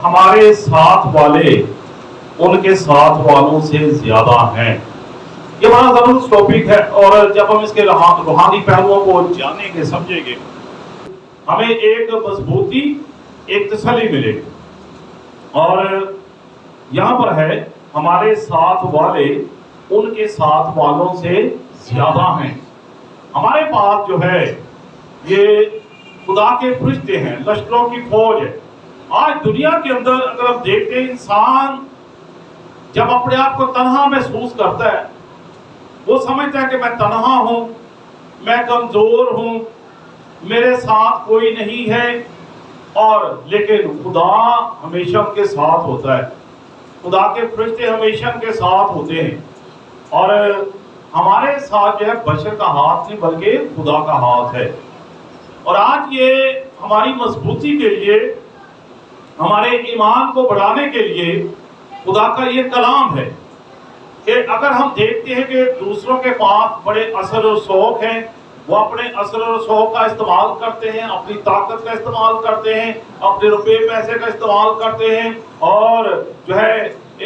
ہمارے ساتھ والے ان کے ساتھ والوں سے زیادہ ہیں. یہ بڑا زبردست ٹاپک ہے، اور جب ہم اس کے روحانی پہلوؤں کو جانیں گے سمجھیں گے ہمیں ایک مضبوطی ایک تسلی ملے گی. اور یہاں پر ہے ہمارے ساتھ والے ان کے ساتھ والوں سے زیادہ ہیں. ہمارے پاس جو ہے یہ خدا کے فرشتے ہیں، لشکروں کی فوج ہے. آج دنیا کے اندر اگر ہم دیکھتے ہیں انسان جب اپنے آپ کو تنہا محسوس کرتا ہے، وہ سمجھتا ہے کہ میں تنہا ہوں، میں کمزور ہوں، میرے ساتھ کوئی نہیں ہے. اور لیکن خدا ہمیشہ ان کے ساتھ ہوتا ہے. خدا کے فرشتے ہمیشہ ان کے ساتھ ہوتے ہیں. اور ہمارے ساتھ جو ہے بشر کا ہاتھ نہیں بلکہ خدا کا ہاتھ ہے. اور آج یہ ہماری مضبوطی کے لیے، ہمارے ایمان کو بڑھانے کے لیے خدا کا یہ کلام ہے کہ اگر ہم دیکھتے ہیں کہ دوسروں کے پاس بڑے اثر و رسوخ ہیں، وہ اپنے اثر و رسوخ کا استعمال کرتے ہیں، اپنی طاقت کا استعمال کرتے ہیں، اپنے روپے پیسے کا استعمال کرتے ہیں، اور جو ہے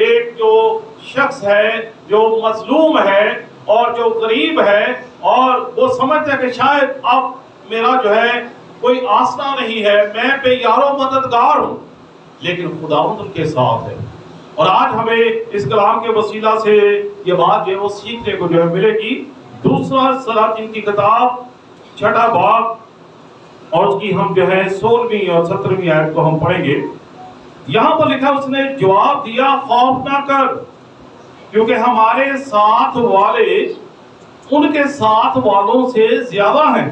ایک جو شخص ہے جو مظلوم ہے اور جو غریب ہے، اور وہ سمجھتے ہیں کہ شاید اب میرا جو ہے کوئی آسرا نہیں ہے، میں بے یار و مددگار ہوں، لیکن خداوند ان کے ساتھ ہے. اور آج ہمیں اس کلام کے وسیلہ سے یہ بات جو ہے وہ سیکھنے کو جو ہے ملے گی. دوسرا سلاطین کی کتاب 6 باب اور اس کی ہم جو ہے 16ویں اور 17ویں آیت کو ہم پڑھیں گے. یہاں پر لکھا اس نے جواب دیا، خوف نہ کر، کیونکہ ہمارے ساتھ والے ان کے ساتھ والوں سے زیادہ ہیں.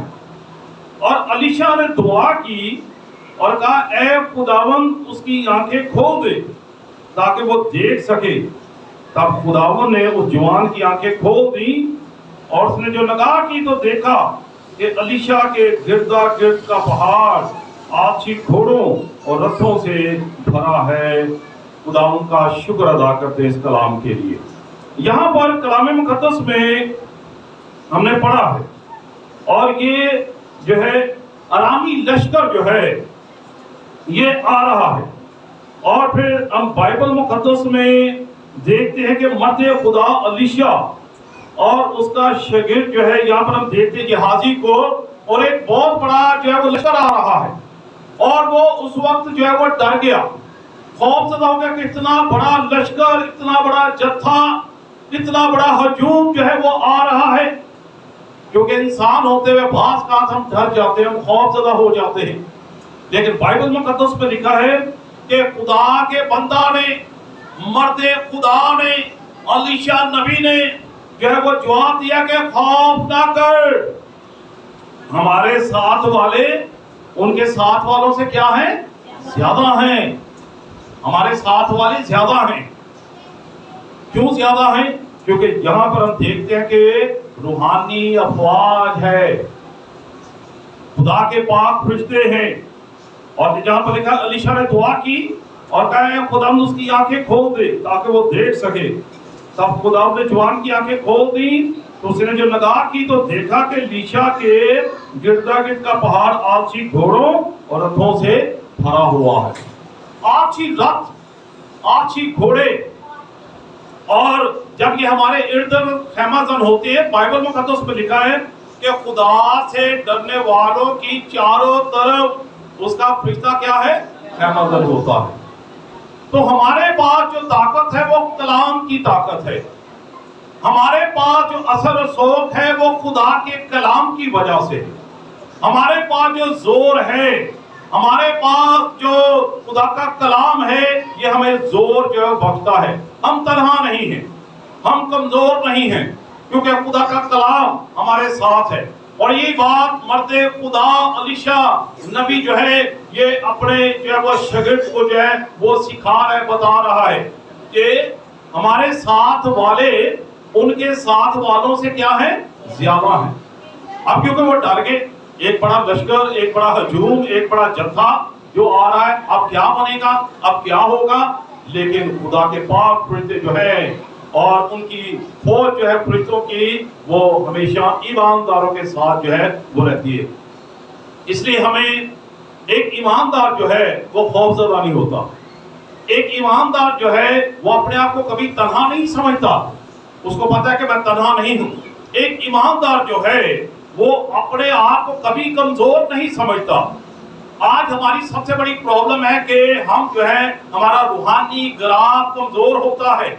اور الیشا نے دعا کی اور کہا اے خداوند اس کی آنکھیں کھول دے تاکہ وہ دیکھ سکے. تب خداوند نے اس جوان کی آنکھیں کھول دی، اور اس نے جو نگاہ کی تو دیکھا کہ الیشا کے گردا گرد کا پہاڑ آچھی گھوڑوں اور رتھوں سے بھرا ہے. خداوند کا شکر ادا کرتے اس کلام کے لیے. یہاں پر کلام مقدس میں ہم نے پڑھا ہے، اور یہ جو ہے ارامی لشکر جو ہے یہ آ رہا ہے. اور پھر ہم بائبل مقدس میں دیکھتے ہیں کہ مرد خدا الیشا اور اس کا شاگرد جو ہے، یہاں پر ہم دیکھتے ہیں جہازی کو، اور ایک بہت بڑا جو ہے وہ لشکر آ رہا ہے. اور وہ اس وقت جو ہے وہ ڈر گیا، خوف زدہ ہو گیا کہ اتنا بڑا لشکر، اتنا بڑا جتھا، اتنا بڑا ہجوم جو ہے وہ آ رہا ہے. کیونکہ انسان ہوتے ہوئے بعض کا ہم ڈر جاتے ہیں، ہم خوف زدہ ہو جاتے ہیں. لیکن بائبل مقدس میں لکھا ہے کہ خدا کے بندہ نے، مرد خدا نے، الیشا نبی نے جو ہے وہ جواب دیا کہ خوف نہ کر، ہمارے ساتھ والے ان کے ساتھ والوں سے کیا ہیں؟ زیادہ ہیں. ہمارے ساتھ والے زیادہ ہیں. کیوں زیادہ ہیں؟ کیونکہ یہاں پر ہم دیکھتے ہیں کہ روحانی افواج ہے، خدا کے پاک فرشتے ہیں. اور جہاں پر لکھا الیشا نے دعا کی اور کہا ہے خداوند اس کی آنکھیں کھول دے تاکہ وہ دیکھ سکے. تب خداوند نے جوان کی آنکھیں کھول دی تو اس نے جو نگاہ کی تو دیکھا کہ الیشا کے گردا گرد کا پہاڑ آچھی گھوڑوں اور رتھوں سے بھرا ہوا ہے. آچھی رتھ، آچھی گھوڑے. اور جب یہ ہمارے ارد گرد خیمہ زن ہوتے ہیں، بائبل مقدس میں لکھا ہے کہ خدا سے ڈرنے والوں کی چاروں طرف اس کا فرشتہ کیا ہے؟ خیمہ زن ہوتا ہے. تو ہمارے پاس جو طاقت ہے وہ کلام کی طاقت ہے. ہمارے پاس جو اثر و رسوخ ہے وہ خدا کے کلام کی وجہ سے. ہمارے پاس جو زور ہے، ہمارے پاس جو خدا کا کلام ہے، یہ ہمیں زور جو ہے بخشتا ہے. ہم تنہا نہیں ہیں، ہم کمزور نہیں ہیں، کیونکہ خدا کا کلام ہمارے ساتھ ہے. اور یہی بات مرد خدا الیشا نبی جو ہے یہ اپنے جو ہے وہ شاگرد کو جو ہے وہ سکھا رہا ہے، بتا رہا ہے کہ ہمارے ساتھ والے ان کے ساتھ والوں سے کیا ہیں؟ زیادہ ہیں. اب کیونکہ وہ ڈر گئے، ایک بڑا لشکر، ایک بڑا ہجوم، ایک بڑا جتھا جو آ رہا ہے، اب کیا بنے گا، اب کیا ہوگا. لیکن خدا کے پاک فرشتے جو ہے اور ان کی فوج جو ہے فرشتوں کی، وہ ہمیشہ ایمانداروں کے ساتھ جو ہے وہ رہتی ہے. اس لیے ہمیں ایک ایماندار جو ہے وہ خوف زدہ نہیں ہوتا. ایک ایماندار جو ہے وہ اپنے آپ کو کبھی تنہا نہیں سمجھتا، اس کو پتا ہے کہ میں تنہا نہیں ہوں۔ ایک ایماندار جو ہے وہ اپنے آپ کو کبھی کمزور نہیں سمجھتا۔ آج ہماری سب سے بڑی پرابلم ہے کہ ہم جو ہے ہمارا روحانی گراف کمزور ہوتا ہے۔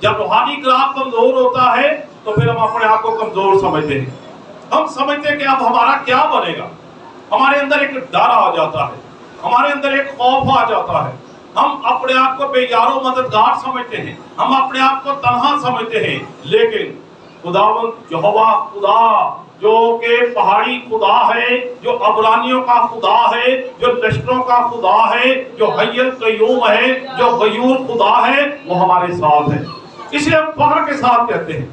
جب روحانی گراف کمزور ہوتا ہے تو پھر ہم اپنے آپ کو کمزور سمجھتے ہیں۔ ہم سمجھتے ہیں کہ اب ہمارا کیا بنے گا، ہمارے اندر ایک ڈر آ جاتا ہے، ہمارے اندر ایک خوف آ جاتا ہے، ہم اپنے آپ کو بے یار و مددگار سمجھتے ہیں، ہم اپنے آپ کو تنہا سمجھتے ہیں۔ لیکن خداوند یہوہ خدا جو کہ پہاڑی خدا ہے، جو عبرانیوں کا خدا ہے، جو لشکروں کا خدا ہے، جو حی القیوم ہے، جو غیور خدا ہے، وہ ہمارے ساتھ ہے۔ اس لیے ہم فخر کے ساتھ کہتے ہیں،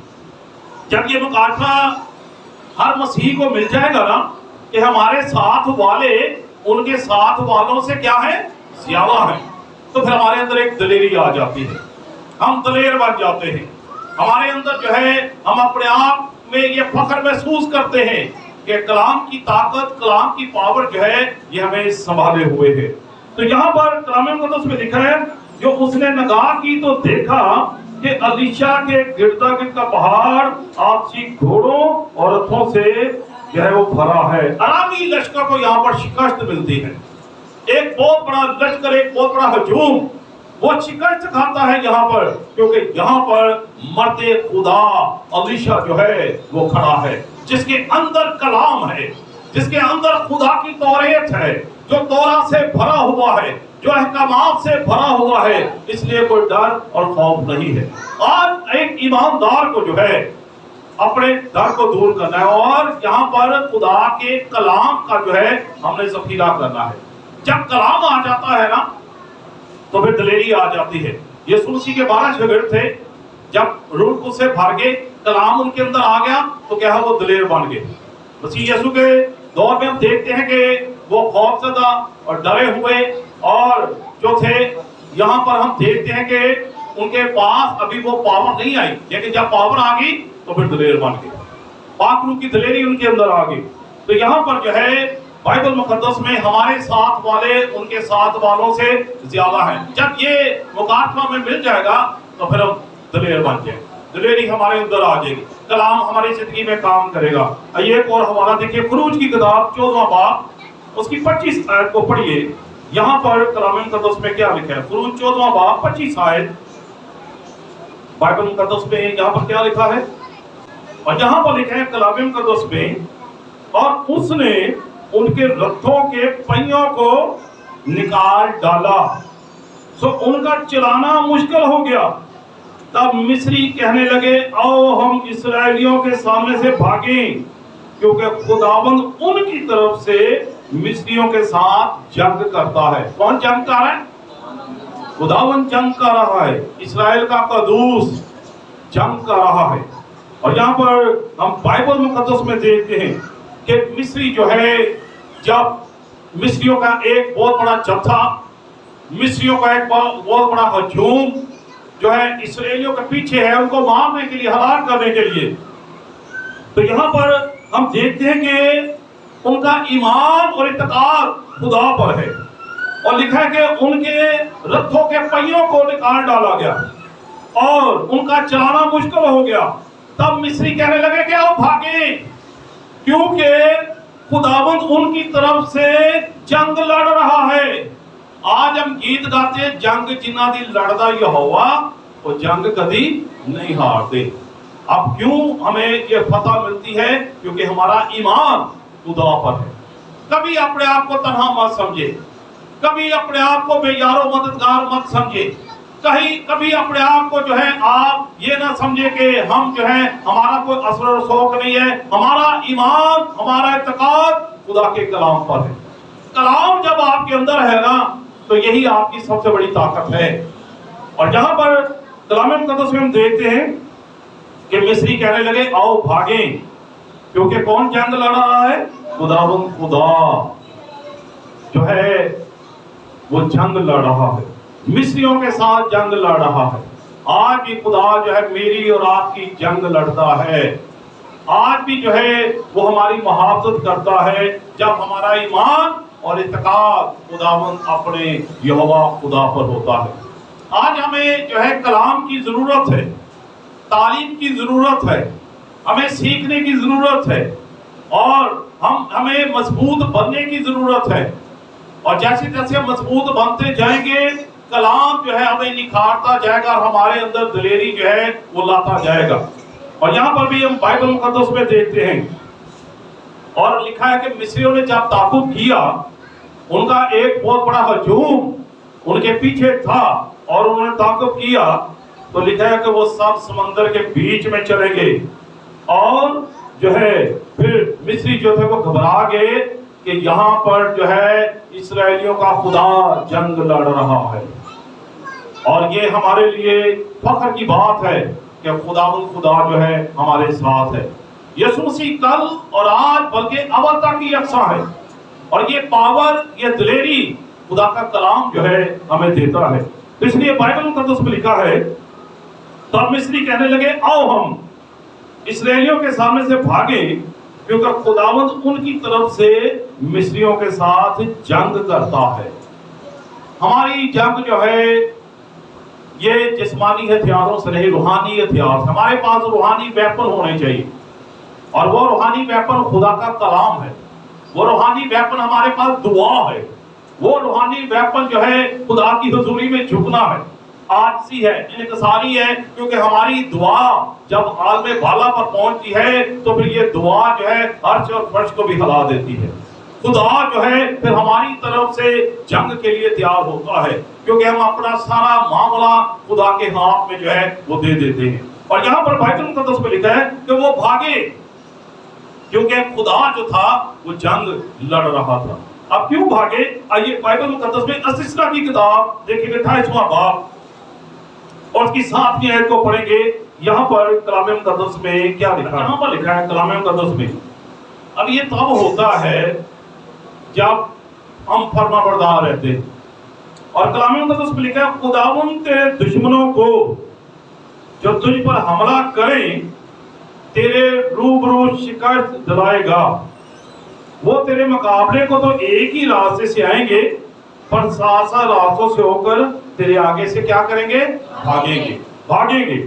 جب یہ مکاشفہ ہر مسیح کو مل جائے گا نا کہ ہمارے ساتھ والے ان کے ساتھ والوں سے کیا ہے، زیادہ ہیں، تو پھر ہمارے اندر ایک دلیری آ جاتی ہے، ہم دلیر بن جاتے ہیں۔ ہمارے اندر جو ہے ہم اپنے آپ میں یہ فخر محسوس کرتے ہیں کہ کلام کی طاقت، کلام کی پاور جو ہے یہ ہمیں سنبھالے ہوئے ہے۔ تو یہاں پر کلام مقدس میں لکھا ہے، جو اس نے نگاہ کی تو دیکھا کہ الیشا کے گردا گرد کا پہاڑ آپسی گھوڑوں اور رتھوں سے جو ہے وہ بھرا ہے۔ ارامی لشکر کو یہاں پر شکست ملتی ہے، ایک بہت بڑا لشکر، ایک بہت بڑا ہجوم وہ شکست کھاتا ہے یہاں پر، کیونکہ یہاں پر مرد خدا الیشا جو ہے وہ کھڑا ہے، جس کے اندر کلام ہے، جس کے اندر خدا کی توریت ہے، جو تورات سے بھرا ہوا ہے، جو احکامات سے بھرا ہوا ہے، اس لیے کوئی ڈر اور خوف نہیں ہے۔ آج ایک ایماندار کو جو ہے اپنے ڈر کو دور کرنا ہے، اور یہاں پر خدا کے کلام کا جو ہے ہم نے ذخیرہ کرنا ہے۔ جب کلام آ جاتا ہے نا تو پھر دلیری آ جاتی ہے۔ یسوع مسیح کے 12 شاگرد تھے، جب روح القدس سے بھر گئے، کلام ان کے اندر آ گیا تو کیا ہے وہ دلیر بن گئے۔ مسیح یسوع کے دور میں ہم دیکھتے ہیں کہ وہ خوف زدہ اور ڈرے ہوئے اور جو تھے، یہاں پر ہم دیکھتے ہیں کہ ان کے پاس ابھی وہ پاور نہیں آئی، لیکن جب پاور آ گئی تو پھر دلیر بن گئے، پاک روح کی دلیری ان کے اندر آ گئی۔ تو یہاں پر جو ہے بائبل مقدس میں ہمارے ساتھ والے ان کے ساتھ والوں سے زیادہ ہیں۔ جب یہ مکاشفہ میں مل جائے گا تو پھر ہم دلیر بن جائیں، دلیری ہمارے اندر آ جائے گی، کلام ہماری زندگی میں کام کرے گا۔ آئیے ایک اور حوالہ دیکھیے، خروج کی کتاب 14واں باب اس کی 25 آیت کو پڑھیے۔ یہاں پر کلام مقدس میں کیا لکھا ہے؟ خروج 14واں باب 25 آیت بائبل مقدس میں یہاں پر کیا لکھا ہے؟ اور یہاں پر لکھا ہے کلام مقدس میں، اور اس نے ان کے رتھوں کے پہیوں کو نکال ڈالا، سو ان کا چلانا مشکل ہو گیا۔ تب مصری کہنے لگے، آؤ ہم اسرائیلیوں کے سامنے سے بھاگیں، کیونکہ خداوند ان کی طرف سے مصریوں کے ساتھ جنگ کرتا ہے۔ کون جنگ کر رہا ہے؟ خداوند جنگ کر رہا ہے، اسرائیل کا قدوس جنگ کر رہا ہے۔ اور یہاں پر ہم بائبل مقدس میں دیکھتے ہیں کہ مصری جو ہے، جب مصریوں کا ایک بہت بڑا جتھا، مصریوں کا ایک بہت بڑا ہجوم جو ہے اسرائیلیوں کے پیچھے ہے، ان کو مارنے کے لیے، ہلاک کرنے کے لیے، تو یہاں پر ہم دیکھتے ہیں کہ ان کا ایمان اور اعتقاد خدا پر ہے، اور لکھا ہے کہ ان کے رتھوں کے پہیوں کو نکال ڈالا گیا اور ان کا چلانا مشکل ہو گیا۔ تب مصری کہنے لگے کہ آؤ بھاگیں، کیونکہ خداوند ان کی طرف سے جنگ لڑ رہا ہے۔ آج ہم گیت گاتے ہیں، جنگ جنہ دی لڑدا یہوہ، وہ جنگ کبھی نہیں ہارتے۔ اب کیوں ہمیں یہ فتح ملتی ہے؟ کیونکہ ہمارا ایمان خدا پر ہے۔ کبھی اپنے آپ کو تنہا مت سمجھے، کبھی اپنے آپ کو بے یار و مددگار مت سمجھے، کبھی اپنے آپ کو جو ہے آپ یہ نہ سمجھے کہ ہم جو ہے ہمارا کوئی اثر و رسوخ نہیں ہے۔ ہمارا ایمان، ہمارا اعتقاد خدا کے کلام پر ہے۔ کلام جب آپ کے اندر ہے نا تو یہی آپ کی سب سے بڑی طاقت ہے۔ اور جہاں پر کلام مقدس میں ہم دیکھتے ہیں کہ مصری کہنے لگے، آؤ بھاگیں، کیونکہ کون جنگ لڑ رہا ہے؟ خداوند خدا جو ہے وہ جنگ لڑ رہا ہے، مصریوں کے ساتھ جنگ لڑ رہا ہے۔ آج بھی خدا جو ہے میری اور آپ کی جنگ لڑتا ہے، آج بھی جو ہے وہ ہماری محافظت کرتا ہے، جب ہمارا ایمان اور اعتقاد خداوند اپنے یہوہ خدا پر ہوتا ہے۔ آج ہمیں جو ہے کلام کی ضرورت ہے، تعلیم کی ضرورت ہے، ہمیں سیکھنے کی ضرورت ہے، اور ہمیں مضبوط بننے کی ضرورت ہے، اور جیسے جیسے ہم مضبوط بنتے جائیں گے کلام جو ہے ہمیں نکھارتا جائے گا اور ہمارے اندر دلیری جو ہے وہ لاتا جائے گا۔ اور یہاں پر بھی ہم بائبل مقدس میں دیکھتے ہیں اور لکھا ہے کہ مصریوں نے جب تعاقب کیا، ان کا ایک بہت بڑا ہجوم ان کے پیچھے تھا اور انہوں نے تعاقب کیا، تو لکھا ہے کہ وہ سب سمندر کے بیچ میں چلے گئے، اور جو ہے پھر مصری جو تھے وہ گھبرا گئے کہ یہاں پر جو ہے اسرائیلیوں کا خدا جنگ لڑ رہا ہے۔ اور یہ ہمارے لیے فخر کی بات ہے کہ خدا جو ہے ہمارے ساتھ ہے۔ یسوع مسیح کل اور آج بلکہ ابد تک کی یکساں ہے، اور یہ پاور، یہ دلیری خدا کا کلام جو ہے ہمیں دیتا ہے۔ تو اس لیے بائبل مقدس میں لکھا ہے، تب مصری کہنے لگے آؤ ہم اسرائیلیوں کے سامنے سے بھاگے، کیونکہ خداوند ان کی طرف سے مصریوں کے ساتھ جنگ کرتا ہے۔ ہماری جنگ جو ہے یہ جسمانی ہتھیاروں سے نہیں، روحانی ہتھیار سے۔ ہمارے پاس روحانی ویپن ہونے چاہیے، اور وہ روحانی ویپن خدا کا کلام ہے، وہ روحانی ویپن ہمارے پاس دعا ہے، وہ روحانی ویپن جو ہے خدا کی حضوری میں جھکنا ہے، عاجزی ہے، انکساری ہے، کیونکہ ہماری دعا جب عالم بالا پر پہنچتی ہے تو پھر یہ دعا جو ہے عرش اور فرش کو بھی ہلا دیتی ہے۔ خدا جو ہے پھر ہماری طرف سے جنگ کے لیے تیار ہوتا ہے، کیونکہ ہم اپنا سارا معاملہ خدا کے ہاتھ میں جو ہے وہ دے دیتے ہیں۔ اور یہاں پر بائبل مقدس میں لکھا ہے کہ وہ بھاگے، کیونکہ خدا جو تھا وہ جنگ لڑ رہا تھا۔ اب کیوں بھاگے؟ آئیے بائبل مقدس میں استثنا کی کتاب دیکھیں گے 28واں باب اور اس کی 7ویں آیت کو پڑھیں گے۔ یہاں پر کلام مقدس میں کیا لکھا ہے؟ یہاں پر لکھا ہے کلام مقدس میں، اب یہ تب ہوتا ہے جب ہم فرما بردار رہتے ہیں، اور کلام مقدس میں لکھا ہے خداوند تیرے دشمنوں کو جو تجھ پر حملہ کریں تیرے روبرو شکست دلائے گا، وہ تیرے مقابلے کو تو ایک ہی راستے سے آئیں گے پر 7 راستوں سے ہو کر تیرے آگے سے کیا کریں گے؟ بھاگیں گے۔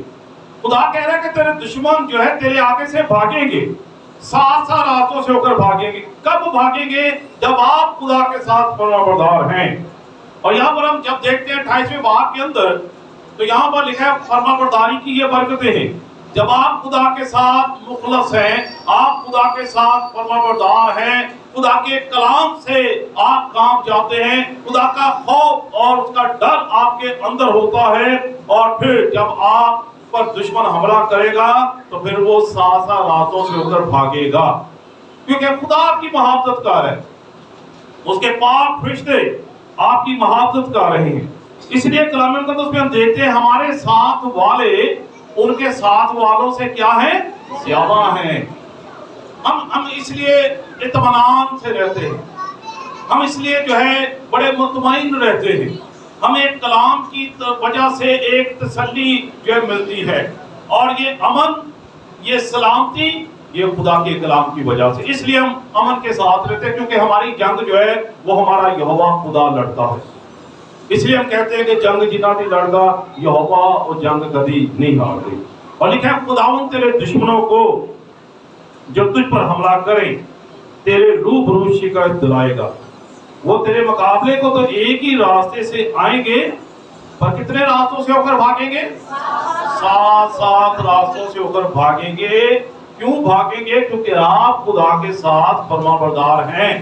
خدا کہہ رہا ہے کہ تیرے دشمن جو ہے تیرے آگے سے بھاگیں گے، 7 راستوں سے ہو کر بھاگیں گے۔ کب بھاگیں گے؟ جب آپ خدا کے ساتھ فرما بردار ہیں۔ اور یہاں پر ہم جب دیکھتے ہیں 28ویں باب کے اندر، تو یہاں پر لکھا ہے فرما برداری کی یہ برکتیں ہیں۔ جب آپ خدا کے ساتھ مخلص ہیں، آپ خدا کے ساتھ فرما بردار ہیں، خدا کے کلام سے آپ کام جاتے ہیں، خدا کا خوف اور اس کا ڈر آپ کے اندر ہوتا ہے، اور پھر جب آپ پر دشمن حملہ کرے گا تو پھر وہ 7 راتوں سے ہو کر بھاگے گا، کیونکہ خدا آپ کی محافظت کار ہے، اس کے پاک فرشتے آپ کی محافظت کر رہے ہیں۔ اس لیے کلام مقدس میں ہم دیکھتے ہیں ہمارے ساتھ والے ان کے ساتھ والوں سے کیا ہیں؟ زیادہ ہیں۔ ہم اس لیے اطمینان سے رہتے ہیں، ہم اس لیے جو ہے بڑے مطمئن رہتے ہیں، ہمیں کلام کی وجہ سے ایک تسلی جو ہے ملتی ہے، اور یہ امن، یہ سلامتی یہ خدا کے کلام کی وجہ سے۔ اس لیے ہم امن کے ساتھ رہتے ہیں، کیونکہ ہماری جنگ جو ہے وہ ہمارا یہوہ خدا لڑتا ہے۔ اس لیے ہم کہتے ہیں کہ جنگ جنا نہیں لڑتا یہوہ، اور جنگ کبھی نہیں ہارتے۔ اور لکھا ہے خداوند تیرے دشمنوں کو جو تجھ پر حملہ کریں تیرے روبرو شکست دلائے گا، وہ تیرے مقابلے کو تو ایک ہی راستے سے آئیں گے پر کتنے راستوں سے ہو کر بھاگیں گے؟ 7 راستوں سے ہو کر بھاگیں گے۔ کیوں بھاگیں گے؟ کیونکہ آپ خدا کے ساتھ فرما بردار ہیں،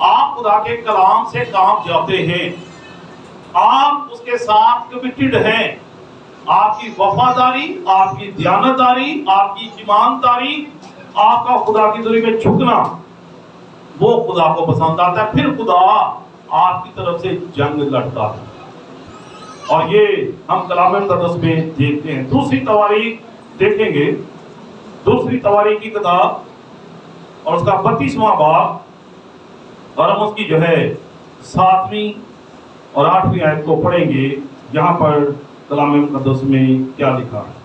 آپ خدا کے کلام سے کام جاتے ہیں، آپ اس کے ساتھ کمیٹڈ ہیں۔ آپ کی وفاداری، آپ کی دیانتداری، آپ کی ایمانداری، آپ کا خدا کی حضوری میں جھکنا وہ خدا کو پسند آتا ہے۔ پھر خدا آپ کی طرف سے جنگ لڑتا ہے، اور یہ ہم کلام مقدس میں دیکھتے ہیں۔ دوسری تواریخ دیکھیں گے، دوسری تواریخ کی کتاب اور اس کا 32واں باب، اور ہم اس کی جو ہے 7ویں اور 8ویں آیت کو پڑھیں گے۔ یہاں پر کلام مقدس میں کیا لکھا ہے؟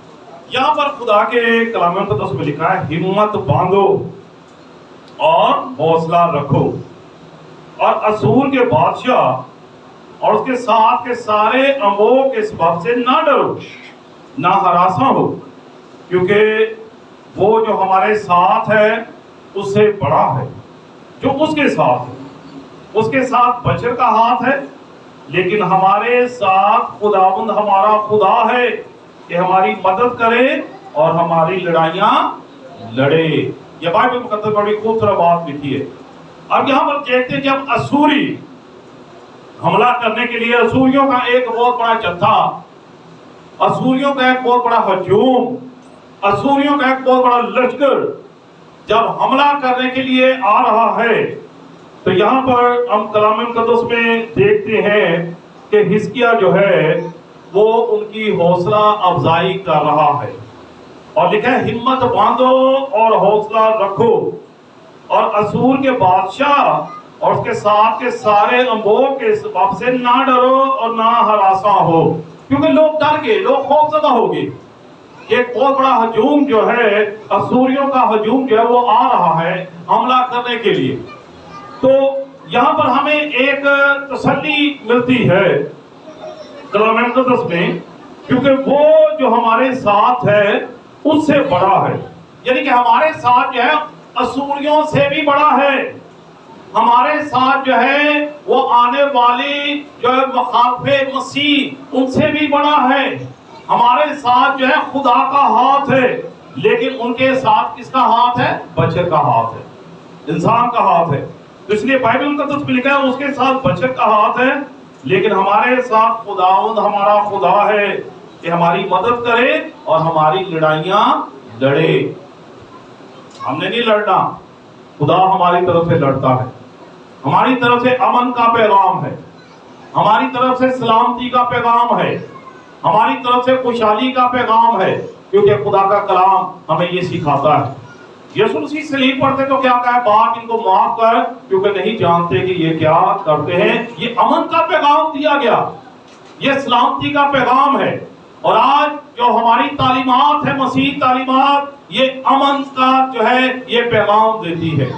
یہاں پر خدا کے کلام مقدس میں لکھا ہے ہمت باندھو اور حوصلہ رکھو، اور اسور کے بادشاہ اور اس کے ساتھ کے سارے امور کے سبب سے نہ ڈرو، نہ ہراساں ہو، کیونکہ وہ جو ہمارے ساتھ ہے اس سے بڑا ہے جو اس کے ساتھ ہے۔ اس کے ساتھ بشر کا ہاتھ ہے، لیکن ہمارے ساتھ خداوند ہمارا خدا ہے کہ ہماری مدد کرے اور ہماری لڑائیاں لڑے۔ یہ بائبل مقدس بڑی خوبصورت بات لکھی ہے۔ اب یہاں پر دیکھتے ہیں جب اسوری حملہ کرنے کے لیے، اسوریوں کا ایک بہت بڑا جتھا، اسوریوں کا ایک بہت بڑا ہجوم، اسوریوں کا ایک بہت بڑا لشکر جب حملہ کرنے کے لیے آ رہا ہے، تو یہاں پر ہم کلام مقدس میں دیکھتے ہیں کہ حزقیہ جو ہے وہ ان کی حوصلہ افزائی کر رہا ہے، اور لکھا ہے ہمت باندھو اور حوصلہ رکھو، اور اسور کے بادشاہ اور اس کے ساتھ کے سارے امور کے سبب سے نہ ڈرو اور نہ ہراساں ہو، کیونکہ لوگ ڈر گئے، لوگ خوفزدہ ہو گئے۔ ایک بہت بڑا ہجوم جو ہے، اسوریوں کا ہجوم جو ہے وہ آ رہا ہے حملہ کرنے کے لیے۔ تو یہاں پر ہمیں ایک تسلی ملتی ہے کلام مقدس میں، کیونکہ وہ جو ہمارے ساتھ ہے اس سے بڑا ہے، یعنی کہ ہمارے ساتھ جو ہے اسوریوں سے بھی بڑا ہے، ہمارے ساتھ جو ہے وہ آنے والی جو ہے مخالف مسیح ان سے بھی بڑا ہے، ہمارے ساتھ جو ہے خدا کا ہاتھ ہے، لیکن ان کے ساتھ کس کا ہاتھ ہے؟ بشر کا ہاتھ ہے، انسان کا ہاتھ ہے۔ تو اس لیے بائبل مقدس میں لکھا ہے اس کے ساتھ بشر کا ہاتھ ہے، لیکن ہمارے ساتھ خداوند ہمارا خدا ہے کہ ہماری مدد کرے اور ہماری لڑائیاں لڑے۔ ہم نے نہیں لڑنا، خدا ہماری طرف سے لڑتا ہے، ہماری طرف سے امن کا پیغام ہے، ہماری طرف سے سلامتی کا پیغام ہے، ہماری طرف سے خوشحالی کا پیغام ہے، کیونکہ خدا کا کلام ہمیں یہ سکھاتا ہے۔ یسوع مسیح صلیب پڑھتے تو کیا کہا؟ باپ ان کو معاف کر کیونکہ نہیں جانتے کہ یہ کیا کرتے ہیں۔ یہ امن کا پیغام دیا گیا، یہ سلامتی کا پیغام ہے، اور آج جو ہماری تعلیمات ہے، مسیح تعلیمات، یہ امن کا جو ہے یہ پیغام دیتی ہے،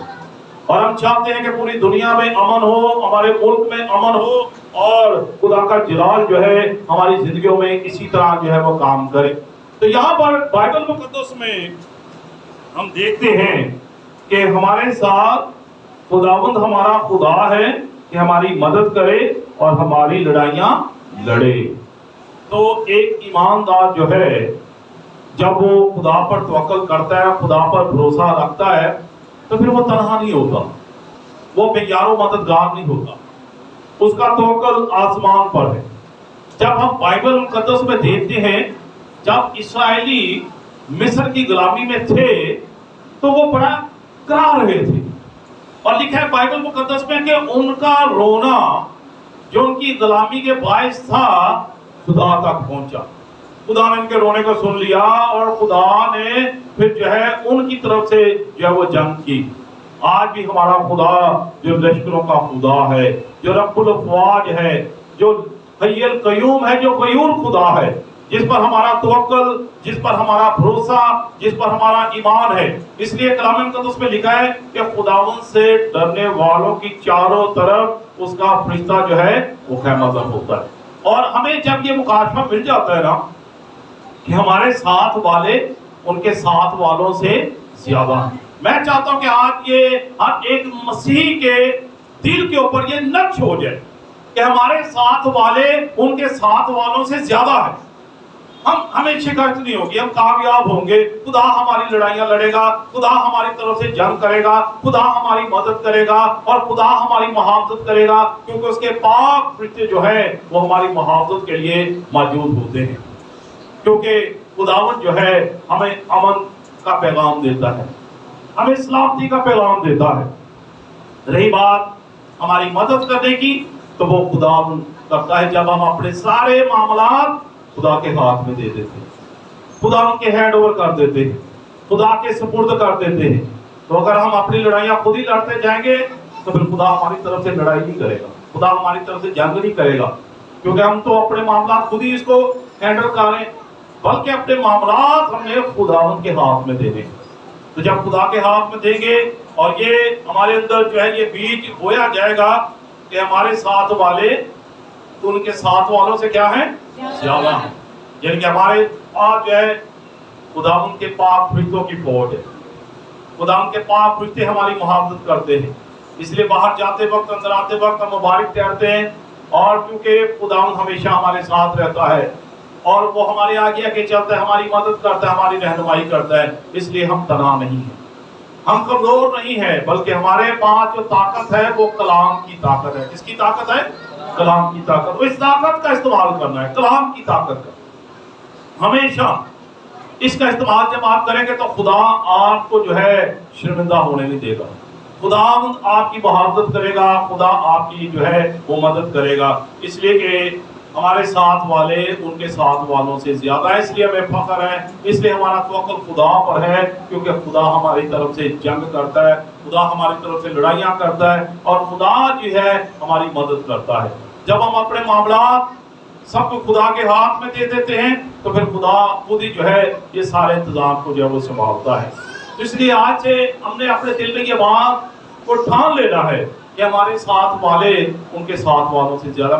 اور ہم چاہتے ہیں کہ پوری دنیا میں امن ہو، ہمارے ملک میں امن ہو، اور خدا کا جلال جو ہے ہماری زندگیوں میں اسی طرح جو ہے وہ کام کرے۔ تو یہاں پر بائبل مقدس میں ہم دیکھتے ہیں کہ ہمارے ساتھ خداوند ہمارا خدا ہے کہ ہماری مدد کرے اور ہماری لڑائیاں لڑے۔ تو ایک ایماندار جو ہے جب وہ خدا پر توکل کرتا ہے، خدا پر بھروسہ رکھتا ہے، تو پھر وہ تنہا نہیں ہوتا، وہ بے یار و مددگار نہیں ہوتا، اس کا توکل آسمان پر ہے۔ جب ہم بائبل مقدس میں دیکھتے ہیں جب اسرائیلی مصر کی غلامی میں تھے تو وہ بڑا کرا رہے تھے، اور لکھا ہے بائبل مقدس میں کہ ان کا رونا جو ان کی غلامی کے باعث تھا خدا تک پہنچا، خدا نے ان کے رونے کو سن لیا، اور خدا نے پھر جو ہے ان کی طرف سے جو ہے وہ جنگ کی۔ آج بھی ہمارا خدا جو لشکروں کا خدا ہے، جو رب الافواج ہے، جو حی القیوم ہے، جو غیور خدا ہے، جس پر ہمارا توکل، جس پر ہمارا بھروسہ، جس پر ہمارا ایمان ہے۔ اس لیے کلام مقدس میں لکھا ہے کہ خداوند سے ڈرنے والوں کی چاروں طرف اس کا فرشتہ جو ہے وہ خیمہ زن ہوتا ہے۔ اور ہمیں جب یہ مکاشفہ مل جاتا ہے نا کہ ہمارے ساتھ والے ان کے ساتھ والوں سے زیادہ ہیں، میں چاہتا ہوں کہ آج یہ ہر ایک مسیحی کے دل کے اوپر یہ نقش ہو جائے کہ ہمارے ساتھ والے ان کے ساتھ والوں سے زیادہ ہیں، ہمیں شکست نہیں ہوگی، ہم کامیاب ہوں گے، خدا ہماری لڑائیاں لڑے گا، خدا ہماری طرف سے جنگ کرے گا، خدا ہماری مدد کرے گا، اور خدا ہماری محافظت کرے گا، کیونکہ اس کے پاک فرشتے جو ہیں وہ ہماری محافظت کے لیے موجود ہوتے ہیں، کیونکہ خداوند جو ہے ہمیں امن کا پیغام دیتا ہے، ہمیں سلامتی کا پیغام دیتا ہے۔ رہی بات ہماری مدد کرنے کی، تو وہ خداوند کرتا ہے جب ہم اپنے سارے معاملات خدا کے ہاتھ میں دے دیتے ہیں، خدا ان کے ہینڈ اوور کر دیتے ہیں، خدا کے سپرد کر دیتے ہیں۔ تو اگر ہم اپنی لڑائیاں خود ہی لڑتے جائیں گے تو پھر خدا ہماری طرف سے لڑائی نہیں کرے گا، خدا ہماری طرف سے جنگ نہیں کرے گا، کیونکہ ہم تو اپنے معاملات خود ہی اس کو ہینڈل کریں، بلکہ اپنے معاملات ہم نے خداوند کے ہاتھ میں دینے۔ تو جب خدا کے ہاتھ میں دیں گے اور یہ ہمارے اندر جو ہے یہ بیج بویا جائے گا کہ ہمارے ساتھ والے تو ان کے ساتھ والوں سے کیا ہے؟ زیادہ ہے. یعنی کہ ہمارے پاس جو ہے خداوند کے پاک فرشتوں کی فوج ہے. خداوند کے پاک فرشتے ہماری محافظت کرتے ہیں. اس لیے باہر جاتے وقت اندر آتے وقت ہم مبارک ٹھہرتے ہیں، اور کیونکہ خداوند ہمیشہ ہمارے ساتھ رہتا ہے اور وہ ہمارے آگے آگے چلتا ہے، ہماری مدد کرتا ہے، ہماری رہنمائی کرتا ہے. اس لیے ہم تنہا نہیں ہیں، ہم کمزور نہیں ہیں، بلکہ ہمارے پاس جو طاقت ہے وہ کلام کی طاقت ہے. کس کی طاقت ہے؟ کلام کی طاقت. اس طاقت کا استعمال کرنا ہے، کلام کی طاقت کا. ہمیشہ اس کا استعمال جب آپ کریں گے تو خدا آپ کو جو ہے شرمندہ ہونے نہیں دے گا. خدا آپ کی محافظت کرے گا، خدا آپ کی جو ہے وہ مدد کرے گا. اس لیے کہ ہمارے ساتھ والے ان کے ساتھ والوں سے زیادہ ہے. اس لیے ہمیں فخر ہے، اس لیے ہمارا توکل خدا پر ہے، کیونکہ خدا ہماری طرف سے جنگ کرتا ہے، خدا ہماری طرف سے لڑائیاں کرتا ہے، اور خدا جو ہے ہماری مدد کرتا ہے. جب ہم اپنے معاملات سب کو خدا کے ہاتھ میں دے دیتے ہیں تو پھر خدا خود ہی جو ہے یہ سارے انتظام کو جو ہے وہ سنبھالتا ہے. اس لیے آج سے ہم نے اپنے دل میں یہ بات کو ٹھان لینا ہے کہ ہمارے ساتھ والے ان کے ساتھ والوں سے زیادہ